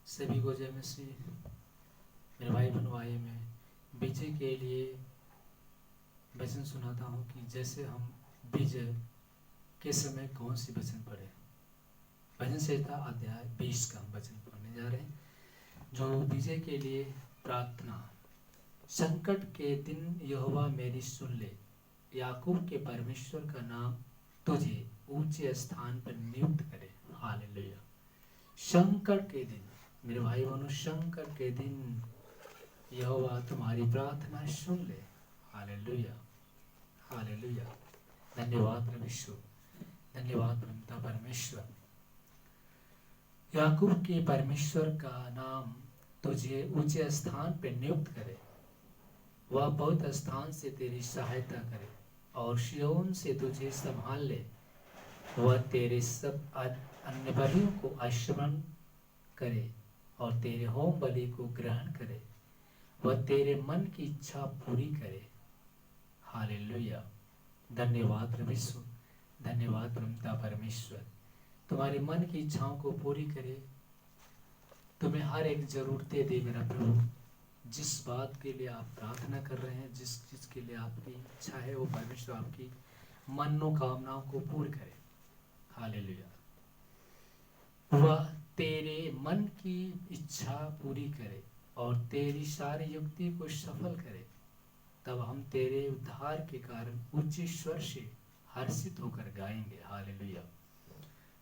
सभी को जय मसीह। मेरे भाई बनवाए में विजय के लिए वचन सुनाता हूँ कि जैसे हम विजय के समय कौन सी वचन पढ़े। भजन संहिता अध्याय 20 का हम वचन पढ़ने जा रहे हैं, जो विजय के लिए प्रार्थना। संकट के दिन यहोवा मेरी सुन ले, याकूब के परमेश्वर का नाम तुझे ऊंचे स्थान पर नियुक्त करे। हालेलुया। संकट के दिन मेरे भाई बहनों, संकट के दिन यहोवा तुम्हारी प्रार्थना सुन ले। Hallelujah, hallelujah. धन्यवाद प्रभु, धन्यवाद पिता परमेश्वर। याकूब के परमेश्वर का नाम तुझे ऊंचे स्थान पर नियुक्त करे। वह बहुत स्थान से तेरी सहायता करे और सिय्योन से तुझे संभाल ले। वह तेरे सब अन्य बलियों को स्मरण करे और तेरे होम बलि को ग्रहण करे। वह तेरे मन की इच्छा पूरी करे। हालेलुया। धन्यवाद प्रभु, धन्यवाद पिता परमेश्वर। तुम्हारे मन की इच्छाओं को पूरी करे, तुम्हें हर एक जरूरतें दे मेरा प्रभु। जिस बात के लिए आप प्रार्थना कर रहे हैं, जिस चीज के लिए आपकी इच्छा है, वो परमेश्वर आपकी मनोकामनाओं को पूर्ण करे। हालेलुया। वह तेरे मन की इच्छा पूरी करे और तेरी सारी युक्ति को सफल करे। तब हम तेरे उद्धार के कारण ऊंचे स्वर से हर्षित होकर गाएंगे। हालेलुया।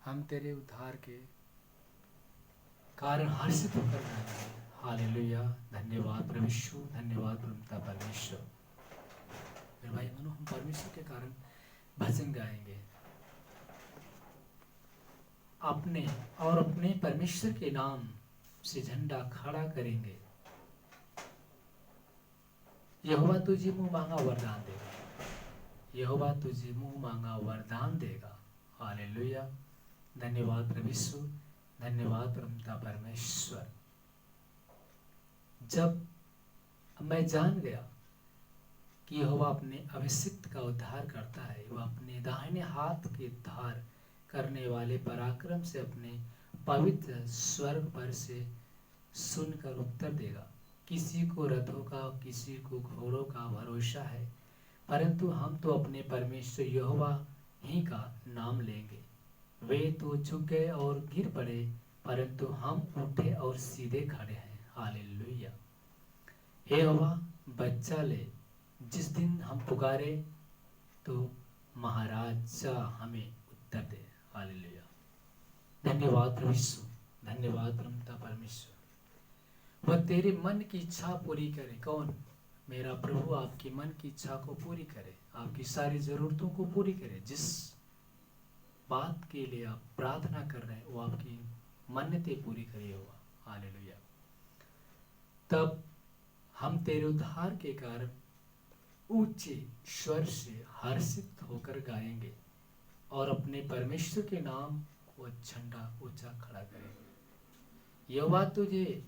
हम तेरे उद्धार के कारण हर्षित होकर गाएंगे। हालेलुया। धन्यवाद प्रभु, धन्यवाद पिता परमेश्वर। मेरे भाई बहनों, हम परमेश्वर के कारण भजन गाएंगे अपने परमेश्वर के नाम से झंडा खड़ा करेंगे। यहोवा तुझे मुंह मांगा वरदान देगा। यहोवा तुझे मुंह मांगा वरदान देगा। हालेलुया। धन्यवाद प्रभु, धन्यवाद पिता परमेश्वर। जब मैं जान गया कि यहोवा अपने अभिषिक्त का उद्धार करता है, वह अपने दाहिने हाथ के उद्धार करने वाले पराक्रम से अपने पवित्र स्वर्ग पर से सुनकर उत्तर देगा। किसी को रथों का, किसी को घोड़ों का भरोसा है, परंतु हम तो अपने परमेश्वर यहोवा ही का नाम लेंगे। वे तो झुक गए और गिर पड़े, परंतु हम उठे और सीधे खड़े हैं। हालेलुया। हे यहोवा, बच्चा ले। जिस दिन हम पुकारे तो महाराजा हमें उत्तर दे। हालेलुया। धन्यवाद प्रभु, धन्यवाद पिता परमेश्वर। वह तेरे मन की इच्छा पूरी करे। कौन? मेरा प्रभु आपकी मन की इच्छा को पूरी करे, आपकी सारी जरूरतों को पूरी करे। जिस बात के लिए आप प्रार्थना कर रहे हैं, वो आपकी मन्नतें पूरी करे हुआ। हालेलुया। तब हम तेरे उद्धार के कारण ऊंचे स्वर से हर्षित होकर गाएंगे और अपने परमेश्वर के नाम को झंडा ऊंचा खड़ा करेंगे। यहोवा तुझे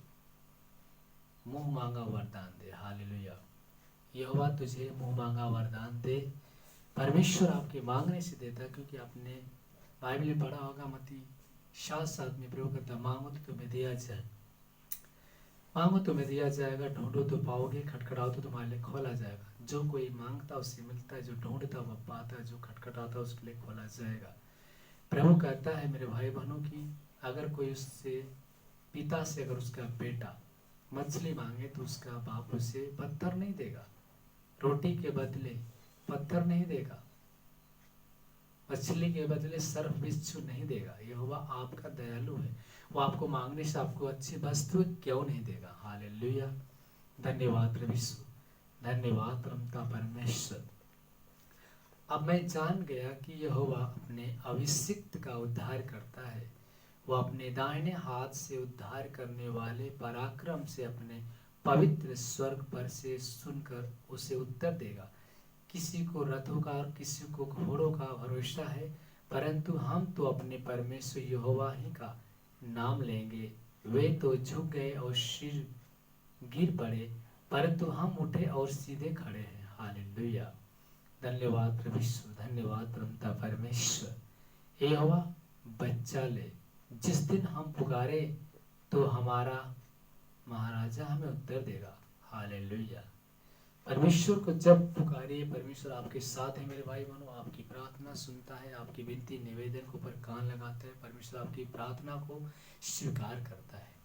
मुंह मांगा वरदान दे। हालेलुया। यहोवा तुझे मुंह मांगा वरदान दे। परमेश्वर आपके मांगने से देता है, क्योंकि आपने बाइबल में पढ़ा होगा, मत्ती 7:7 में प्रयोग करता, मांगो तो तुम्हें दिया जाए, मांगो तुम्हें दिया जाएगा, ढूंढो तो पाओगे, खटखटाओ तो तुम्हारे लिए खोला जाएगा। जो कोई मांगता उसे मिलता है, जो ढूंढता वह पाता है, जो खटखटाता उसके लिए खोला जाएगा। प्रभु कहता है मेरे भाई बहनों की, अगर कोई उससे पिता से अगर उसका बेटा मछली मांगे तो उसका बाप उसे पत्थर नहीं देगा, रोटी के बदले पत्थर नहीं देगा, मछली के बदले सर्प बिच्छू नहीं देगा। यहोवा आपका दयालु है, वो आपको मांगने से आपको अच्छी वस्तु क्यों नहीं देगा। हालेलुया। धन्यवाद प्रभु, धन्यवाद पिता परमेश्वर। अब मैं जान गया कि यहोवा अपने अभिषिक्त का उद्धार करता है। वो अपने दाहिने हाथ से उद्धार करने वाले पराक्रम से अपने पवित्र स्वर्ग पर से सुनकर उसे उत्तर देगा। किसी को रथों का और किसी को घोड़ों का भरोसा है, परंतु हम तो अपने परमेश्वर यहोवा ही का नाम लेंगे। वे तो झुक गए और सिर गिर पड़े, परंतु हम उठे और सीधे खड़े हैं। हालेलुया। धन्यवाद प्रभु, धन्यवाद पिता परमेश्वर। यहोवा बच्चा ले। जिस दिन हम पुकारे तो हमारा महाराजा हमें उत्तर देगा। हालेलुया। परमेश्वर को जब पुकारिए, परमेश्वर आपके साथ है मेरे भाई बहनों, आपकी प्रार्थना सुनता है, आपकी विनती निवेदन को पर कान लगाता है। परमेश्वर आपकी प्रार्थना को स्वीकार करता है।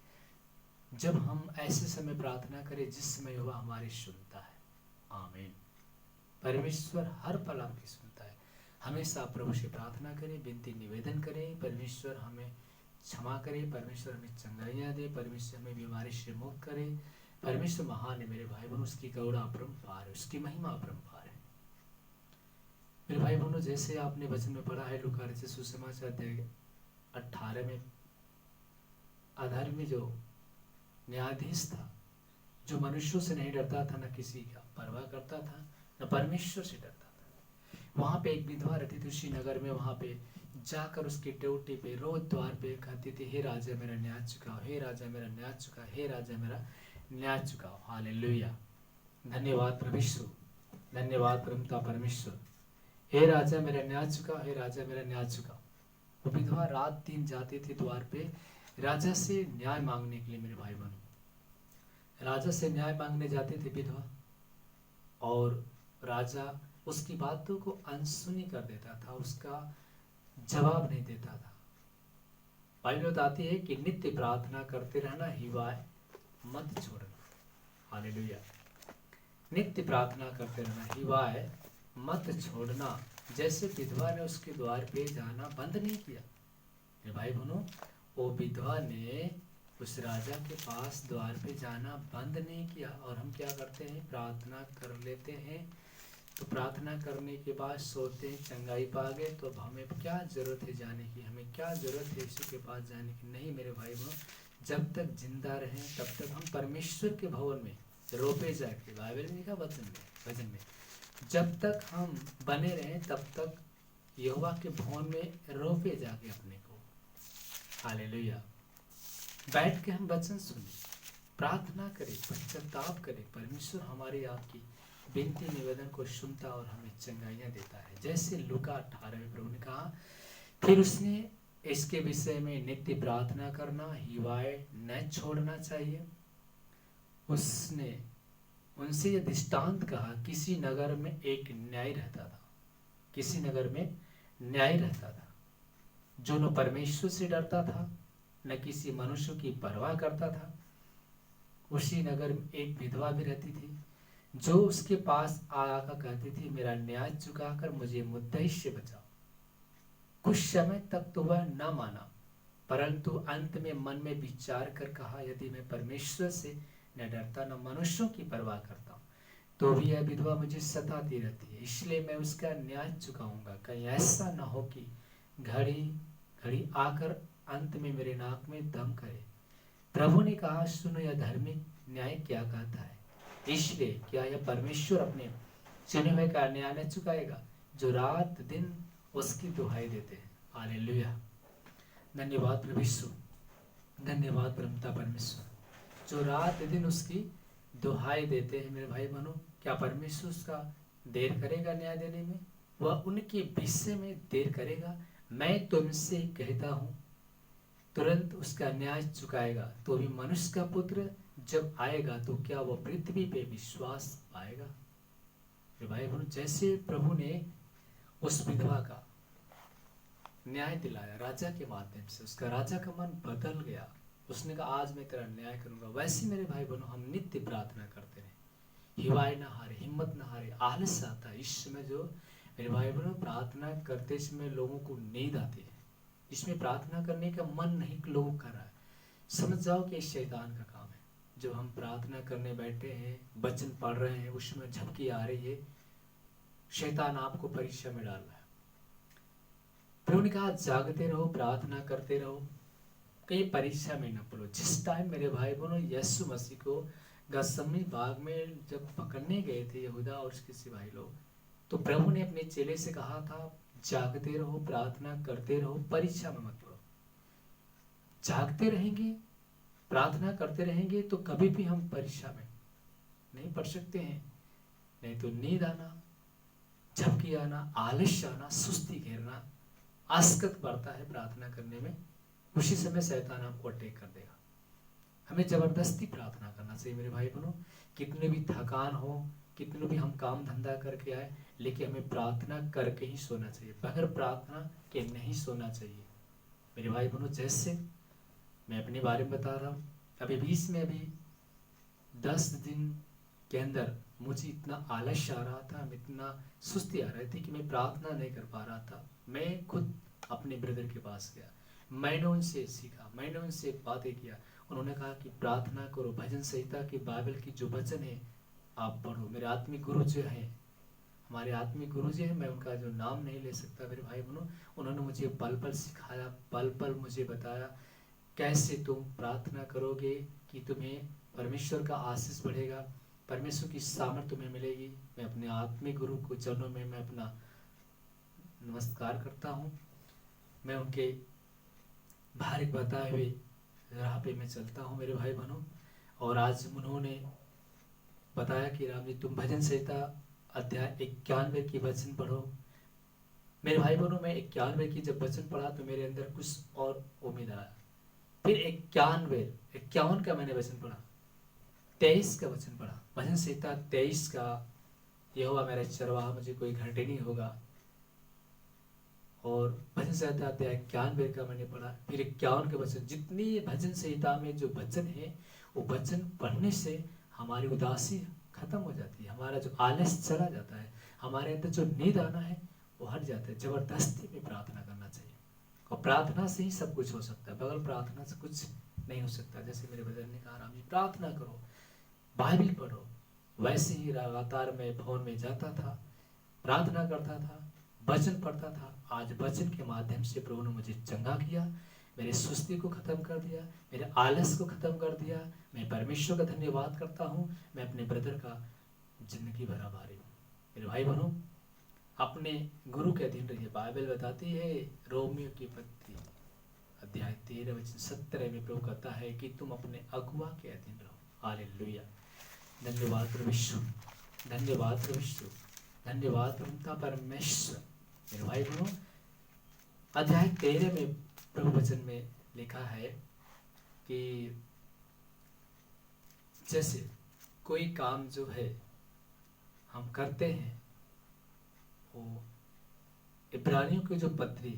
जब हम ऐसे समय प्रार्थना करें जिस समय वह हमारी सुनता है। आमीन। परमेश्वर हर पल आपकी सुनता है। हमेशा प्रभु से प्रार्थना करें, विनती निवेदन करें, परमेश्वर हमें क्षमा करे, परमेश्वर हमें चंगाइयाँ दे, परमेश्वर हमें बीमारी से मुक्त करे। परमेश्वर महान है मेरे भाई बहनों, उसकी करुणा अपरंपार है, उसकी महिमा अपरंपार है। मेरे भाई बहनों, जैसे आपने वचन में पढ़ा है लूका रचित सुसमाचार अध्याय 18 में, अधर्मी जो न्यायाधीश था, जो मनुष्यों से नहीं डरता था, न किसी का परवाह करता था, न परमेश्वर से डरता था, वहां पे एक विधवा रहती थी उसी नगर में। वहां पे जाकर उसकी ड्यूटी पे रोज द्वार पे कहती थी, हे राजा मेरा न्याय चुकाओ, हे राजा मेरा न्याय चुकाओ, हे राजा मेरा न्याय चुकाओ। हालेलुया। धन्यवाद प्रभु यीशु, धन्यवाद परमपिता परमेश्वर। हे राजा मेरा न्याय चुकाओ, हे राजा मेरा न्याय चुकाओ। वो विधवा रात दिन जाती थी द्वार पे राजा से न्याय मांगने के लिए। मेरे भाई बहनों, राजा से न्याय मांगने जाती थी विधवा, और राजा उसकी बातों को अनसुनी कर देता था, उसका जवाब नहीं देता था। बाइबल बताती है कि नित्य प्रार्थना करते रहना, हिवाय मत छोड़ना। हालेलुया। नित्य प्रार्थना करते रहना, हिवाय मत छोड़ना। जैसे विधवा ने उसके द्वार पे जाना बंद नहीं किया। मेरे भाई बहनों, वो विधवा ने उस राजा के पास द्वार पे जाना बंद नहीं किया। और हम क्या करते हैं, प्रार्थना कर लेते हैं, तो प्रार्थना करने के बाद सोते हैं चंगाई पा गए, तो अब हमें क्या जरूरत है जाने की, हमें क्या जरूरत है यीशु के पास जाने की। नहीं मेरे भाई बहनों, जब तक जिंदा रहें तब तक हम परमेश्वर के भवन में रोपे जाके, बाइबल में लिखा वचन में जब तक हम बने रहें तब तक यहोवा के भवन में रोपे जाके अपने को। हालेलुया। बैठ के हम वचन सुने, प्रार्थना करें, पश्चाताप करें। परमेश्वर हमारी आपकी विनती निवेदन को सुनता और हमें चंगाइयाँ देता है। जैसे लूका 18 में प्रभु ने कहा, फिर उसने इसके विषय में नित्य प्रार्थना करना, हिवाए न छोड़ना चाहिए। उसने उनसे यह दृष्टांत कहा, किसी नगर में एक न्यायी रहता था, किसी नगर में न्यायी रहता था, जो न परमेश्वर से डरता था न किसी मनुष्य की परवाह करता था। उसी नगर में एक विधवा भी रहती थी, जो उसके पास आकर कहती थी, मेरा न्याय चुकाकर मुझे मुद्दई से बचाओ। कुछ समय तक तो वह न माना, परंतु अंत में मन में विचार कर कहा, यदि मैं परमेश्वर से न डरता न मनुष्यों की परवाह करता हूँ, तो भी यह विधवा मुझे सताती रहती है, इसलिए मैं उसका न्याय चुकाऊंगा। कहीं ऐसा न हो कि घड़ी घड़ी आकर अंत में मेरे नाक में दम करे। प्रभु ने कहा, सुनो यह धार्मिक न्याय क्या कहता है, इसलिए क्या यह परमेश्वर अपने चुने हुए का न्याय न चुकाएगा, जो रात दिन उसकी दुहाई देते हैं। हालेलुया। धन्यवाद प्रभु यीशु, धन्यवाद परमपिता परमेश्वर, जो रात दिन उसकी दुहाई देते हैं। मेरे भाई बहनों, क्या परमेश्वर उसका देर करेगा न्याय देने में? वह उनके विषय में देर करेगा? मैं तुमसे कहता हूँ, तुरंत उसका न्याय चुकाएगा। तो भी मनुष्य का पुत्र जब आएगा तो क्या वह पृथ्वी पे विश्वास पाएगा? भाई बहनों, जैसे प्रभु ने उस विधवा का न्याय दिलाया राजा के माध्यम से, उसका राजा का मन बदल गया, उसने कहा आज मैं तेरा न्याय करूंगा। वैसे मेरे भाई बहनों, हम नित्य प्रार्थना करते रहे, हिवाए ना हारे, हिम्मत ना हारे। आलस आता है इस समय, जो मेरे भाई बहनों प्रार्थना करते समय लोगों को नींद आती है, इसमें प्रार्थना करने का मन नहीं लोगों कर रहा है, समझ जाओ कि शैतान का काम है। जब हम प्रार्थना करने बैठे हैं, वचन पढ़ रहे हैं, उसमें झपकी आ रही है, शैतान आपको परीक्षा में डाल रहा है। प्रभु ने कहा जागते रहो, प्रार्थना करते रहो, कहीं परीक्षा में न पड़ो। जिस टाइम मेरे भाई बहनों यीशु मसीह को गसमनी बाग में जब पकड़ने गए थे यहूदा और उसके सिपाही लोग, तो प्रभु ने अपने चेले से कहा था जागते रहो, प्रार्थना करते रहो, परीक्षा में मत पड़ो। जागते रहेंगे, प्रार्थना करते रहेंगे तो कभी भी हम परीक्षा में नहीं पड़ सकते हैं। नहीं तो नींद आना, झपकी आना, आलस्य आना, सुस्ती घेरना, आसक्त बढ़ता है प्रार्थना करने में, उसी समय शैतान आपको अटैक कर देगा। हमें जबरदस्ती प्रार्थना करना चाहिए मेरे भाई बहनों। कितने भी थकान हो, कितने भी हम काम धंधा करके आए, लेकिन हमें प्रार्थना करके ही सोना चाहिए, बगैर प्रार्थना के नहीं सोना चाहिए मेरे भाई बहनों। जैसे मैं अपने बारे में बता रहा हूँ, अभी बीच में अभी 10 दिन के अंदर मुझे इतना आलस आ रहा था, इतना सुस्ती आ रही थी कि मैं प्रार्थना नहीं कर पा रहा था। मैं खुद अपने ब्रदर के पास गया, मैंने उनसे सीखा, मैंने उनसे बातें किया। उन्होंने कहा कि प्रार्थना करो, भजन संहिता की बाइबल की जो वचन है आप पढ़ो। मेरे आत्मिक गुरु जो हैं, हमारे आत्मिक गुरु जी हैं, मैं उनका जो नाम नहीं ले सकता मेरे भाई बहनों, उन्होंने मुझे पल पल सिखाया, पल पल मुझे बताया कैसे तुम प्रार्थना करोगे कि तुम्हें परमेश्वर का आशीष बढ़ेगा, परमेश्वर की सामर्थ तुम्हें मिलेगी। मैं अपने आत्मिक गुरु को चरणों में मैं अपना नमस्कार करता हूँ। मैं उनके बाहर बताए हुए राह पे मैं चलता हूँ मेरे भाई बहनों। और आज उन्होंने बताया कि राम जी तुम भजन संहिता अध्याय 91 की वचन पढ़ो। मेरे भाई बहनों, मैं 91 की जब वचन पढ़ा तो मेरे अंदर कुछ और उम्मीद आया। फिर 51 का मैंने वचन पढ़ा, 23 का वचन पढ़ा, भजन संहिता 23 का, यहोवा मेरा चरवाहा, मुझे कोई घाटे नहीं होगा। और भजन संहिता अध्याय 91 का मैंने पढ़ा, फिर 51 के वचन। जितनी भजन संहिता में जो वचन है, वो वचन पढ़ने से हमारी उदासी खत्म हो जाती है, हमारा जो आलस चला जाता है, हमारे अंदर जो नींद आना है वो हट जाता है। जबरदस्ती में प्रार्थना करना चाहिए, और प्रार्थना से ही सब कुछ हो सकता है, बगैर प्रार्थना से कुछ नहीं हो सकता। जैसे मेरे भजन ने कहा, राम जी प्रार्थना करो, बाइबल पढ़ो। वैसे ही लगातार मैं भवन में जाता था, प्रार्थना करता था, वचन पढ़ता था। आज वचन के माध्यम से प्रभु ने मुझे चंगा किया, मेरे सुस्ती को खत्म कर दिया, मेरे आलस को खत्म कर दिया। मैं परमेश्वर का धन्यवाद करता हूँ। मैं अपने ब्रदर का जिंदगी भर आभारी हूँ। मेरे भाई बहनों, अपने गुरु के अधीन रहिए। बाइबल बताती है, रोमियो की पत्री अध्याय 13 वचन 17 में प्रभु कहता है कि तुम अपने अगुआ के अधीन रहो। हालेलुया, धन्यवाद प्रभु यीशु, धन्यवाद प्रभु यीशु, धन्यवाद प्रभु परमेश्वर। मेरे भाई बहनों, अध्याय 13 में प्रभु वचन में लिखा है कि जैसे कोई काम जो है हम करते हैं, वो इब्रानियों की जो पत्री,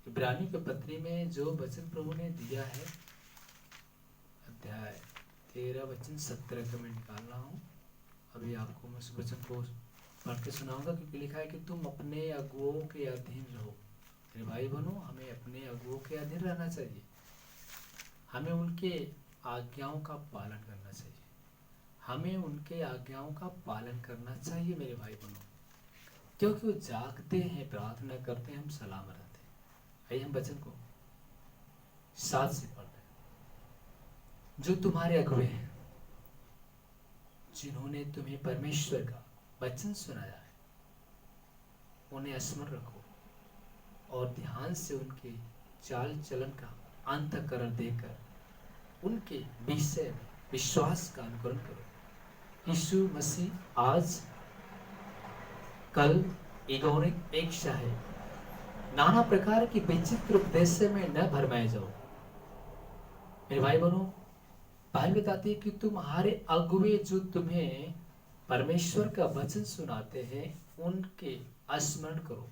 इब्रानियों की पत्री में जो वचन प्रभु ने दिया है, अध्याय 13 वचन 17 का मैं निकाल रहा हूँ। अभी आपको मैं उस वचन को पढ़ के सुनाऊंगा, क्योंकि लिखा है कि तुम अपने अगुओं के अधीन रहो। मेरे भाई बहनों, हमें अपने अगुओं के अधीन रहना चाहिए, हमें उनके आज्ञाओं का पालन करना चाहिए, हमें उनके आज्ञाओं का पालन करना चाहिए मेरे भाई बहनों, क्योंकि वो जागते हैं, प्रार्थना करते हैं, हम सलाम रहते हैं। आइए हम वचन को साथ से पढ़ रहे हैं। जो तुम्हारे अगुए हैं, जिन्होंने तुम्हें परमेश्वर का वचन सुनाया है, उन्हें स्मरण रखो और ध्यान से उनके चाल चलन का अंतःकरण देकर उनके विषय में विश्वास का अनुकरण करो। यीशु मसीह आज कल एक सा है। नाना प्रकार की विचित्र उपदेश में न भरमाए जाओ। मेरे भाई बहनों, बाइबल बताती है कि तुम्हारे अगुवे जो तुम्हें परमेश्वर का वचन सुनाते हैं, उनके स्मरण करो,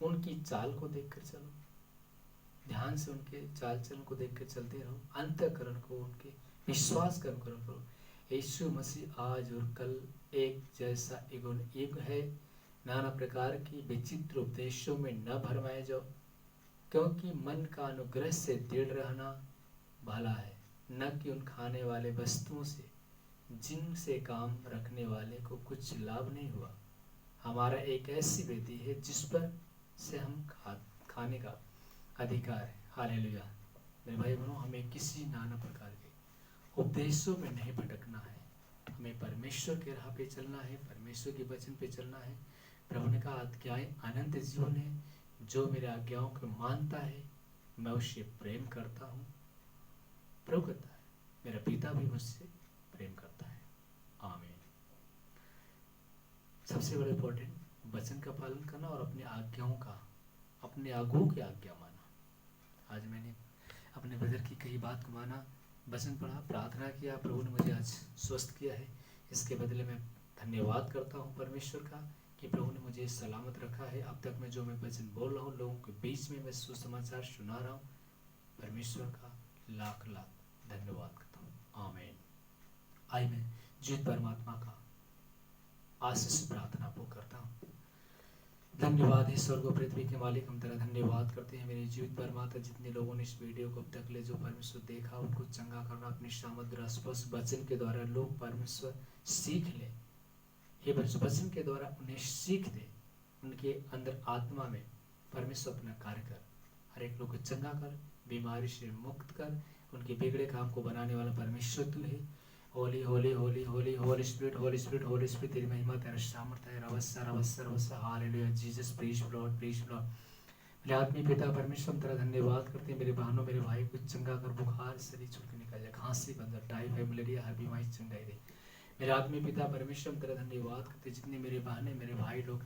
उनकी चाल को देखकर चलो, ध्यान से उनके चाल चलन को देखकर चलते रहो, अंतःकरण को, उनके विश्वास का अनुकरण करो। यीशु मसीह आज और कल एक जैसा युग है। नाना प्रकार की विचित्र उपदेशों में न भरमाए जाओ, क्योंकि मन का अनुग्रह से दृढ़ रहना भला है, न कि उन खाने वाले वस्तुओं से जिनसे काम रखने वाले को कुछ लाभ नहीं हुआ। हमारा एक ऐसी वेदी है जिस पर से हम खाने का अधिकार है। हालेलुया। मेरे भाई बहनों, हमें किसी नाना प्रकार के उपदेशों में नहीं भटकना है, हमें परमेश्वर के राह पे चलना है, परमेश्वर के वचन पे चलना है। प्रभु ने कहा, आज्ञाएं अनंत जीवन है, जो मेरे आज्ञाओं को मानता है मैं उससे प्रेम करता हूँ। प्रभु कहता है, मेरा पिता भी मुझसे प्रेम करता है। आमीन। सबसे बड़ा इंपॉर्टेंट वचन का पालन करना और अपने आज्ञाओं का, अपने आगुओं की आज्ञा माना। आज मैंने अपने ब्रदर की कई बात को माना, वचन पढ़ा, प्रार्थना किया, प्रभु ने मुझे आज स्वस्थ किया है। इसके बदले मैं धन्यवाद करता हूँ परमेश्वर का कि प्रभु ने मुझे सलामत रखा है। अब तक मैं जो मैं वचन बोल रहा हूँ, लोगों के बीच में मैं सुसमाचार सुना रहा हूँ, परमेश्वर का लाख लाख धन्यवाद करता हूँ। आमीन। आई मैं जीवित परमात्मा का आशीष प्रार्थना को करता हूँ। धन्यवाद है स्वर्ग और पृथ्वी के मालिक, हम तेरा धन्यवाद करते हैं मेरे जीवित परमात्मा। जितने लोगों ने इस वीडियो को अब तक ले जो परमेश्वर देखा, उनको चंगा करना अपनी सामर्थ्य स्पष्ट वचन के द्वारा लोग परमेश्वर सीख ले। हे परमेश्वर वचन के द्वारा उन्हें सीख दे, उनके अंदर आत्मा में परमेश्वर अपना कार्य कर, हर एक लोग को चंगा कर, बीमारी से मुक्त कर, उनके बिगड़े काम को बनाने वाला परमेश्वर तू है। Holy holy holy holy holy spirit holy spirit holy spirit, तेरी महिमा तेरा सामर्थ्य है। रवस्सा रवस्सा रवस्सा, hallelujah Jesus, preach lord preach lord. मेरे आत्मीय पिता परमेश्वर तेरा धन्यवाद करते हैं। मेरे बहनों मेरे भाई को चंगा कर, बुखार शरीर छूट के निकल जाए, खांसी बंद, टाइफाइड मलेरिया हर बीमारी चंगाई दे। मेरे आत्मीय पिता परमेश्वर तेरा धन्यवाद करते, जितने मेरे बहनें मेरे भाई लोग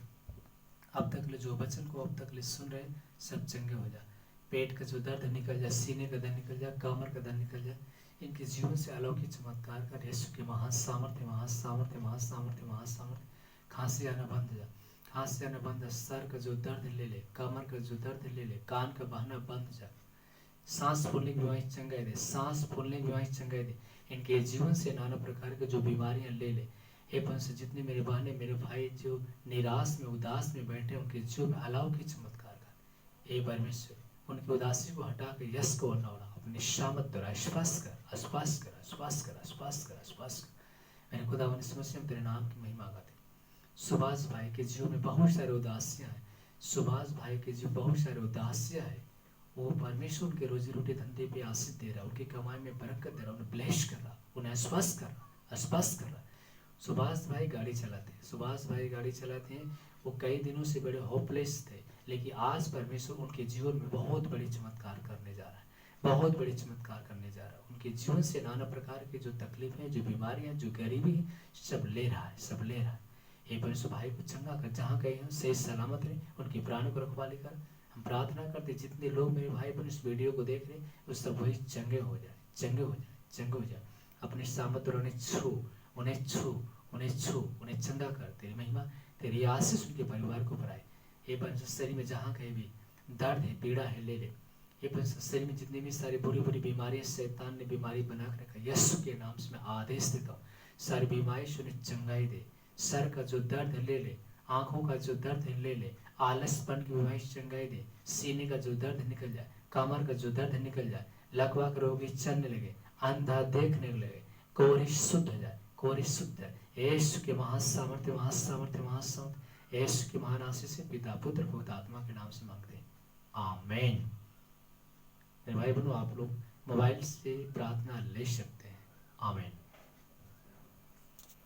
अब तक ले जो वचन को अब तक ले सुन रहे, सब चंगे हो जाए। पेट का जो दर्द निकल जाए, सीने का दर्द निकल जाए, कमर का दर्द निकल जाए, इनके जीवन से अलौकिक चमत्कार कर। यीशु के महान सामर्थ्य महान सामर्थ्य महान सामर्थ्य महान सामर्थ्य। खांसी आना बंद हो जाए, खांसी आना बंद, सर का जो दर्द ले ले, कमर का जो दर्द ले ले, कान का बहना बंद हो जाए, सांस फूलने की बीमारी चंगाई दे, सांस फूलने की बीमारी चंगाई दे। इनके जीवन से नाना प्रकार के जो बीमारियां ले ले। हे परमेश्वर जितने मेरे बहनें मेरे भाई जो निराश में उदास में बैठे, उनके जीवन में अलौकिक चमत्कार कर। हे परमेश्वर उनकी उदासी को हटा कर यश को बनौड़ा, अपने शामत द्वारा स्पर्श कर, स्पर्श कर, स्पर्श कर, स्पर्श कर, स्पर्श कर। मेरे खुदा समस्या में तेरे नाम की महिमा गाते। सुभाष भाई के जीवन में बहुत सारे उदासियां हैं, सुभाष भाई के जीवन बहुत सारे उदासियां है। वो परमेश्वर उनके रोजी रोटी धंधे पे आशीष दे रहा, उनकी कमाई में बरकत दे रहा, उन्हें ब्लेस कर रहा, उन्हें स्पर्श कर रहा, स्पर्श कर रहा। सुभाष भाई गाड़ी चलाते हैं, सुभाष भाई गाड़ी चलाते हैं। वो कई दिनों से बड़े होपलेस थे, लेकिन आज परमेश्वर उनके जीवन में बहुत बड़ी चमत्कार करने जा रहा है, बहुत बड़ी चमत्कार करने जा रहा है। उनके जीवन से नाना प्रकार की जो तकलीफें, जो बीमारियां, जो गरीबी है, सब ले रहा है, सब ले रहा है। हे परमेश्वर भाई को चंगा कर, जहाँ कहीं हम सही सलामत रहे, उनकी प्राणों को रखवाली कर। हम प्रार्थना करते जितने लोग मेरे भाई बहन इस वीडियो को देख रहे, वो सब वही चंगे हो जाए, चंगे हो जाए, चंगे हो जाए। अपने सामर्थ्य उन्हें छू, उन्हें छू, उन्हें छू, उन्हें चंगा कर। तेरी महिमा तेरी आशीष उनके परिवार को बढ़ाए। हे परमेश्वर शरीर में जहाँ कहीं भी दर्द है, पीड़ा है, ले ले। हे परमेश्वर शरीर में जितनी भी सारी बुरी बुरी बीमारियां शैतान ने बीमारी बना कर रखा, यीशु के नाम से मैं आदेश देता हूँ, सारी बीमारी से उन्हें चंगाई दे। सर का जो दर्द ले ले, आंखों का जो दर्द है ले ले, आलसपन की बीमारी चंगाई दे। सीने का जो दर्द निकल जाए, कमर का जो दर्द निकल जाए, लकवा के रोगी चलने लगे, अंधा देखने लगे, कोरी शुद्ध हो जाए, कोरी शुद्ध है। यीशु के महान सामर्थ्य महान सामर्थ्य महान सामर्थ्य, यीशु की महान आशीष से पिता पुत्र पवित्र आत्मा के नाम से मांगते हैं, आमीन। मेरे भाई बहनों, आप लोग मोबाइल से प्रार्थना ले सकते हैं, आमीन।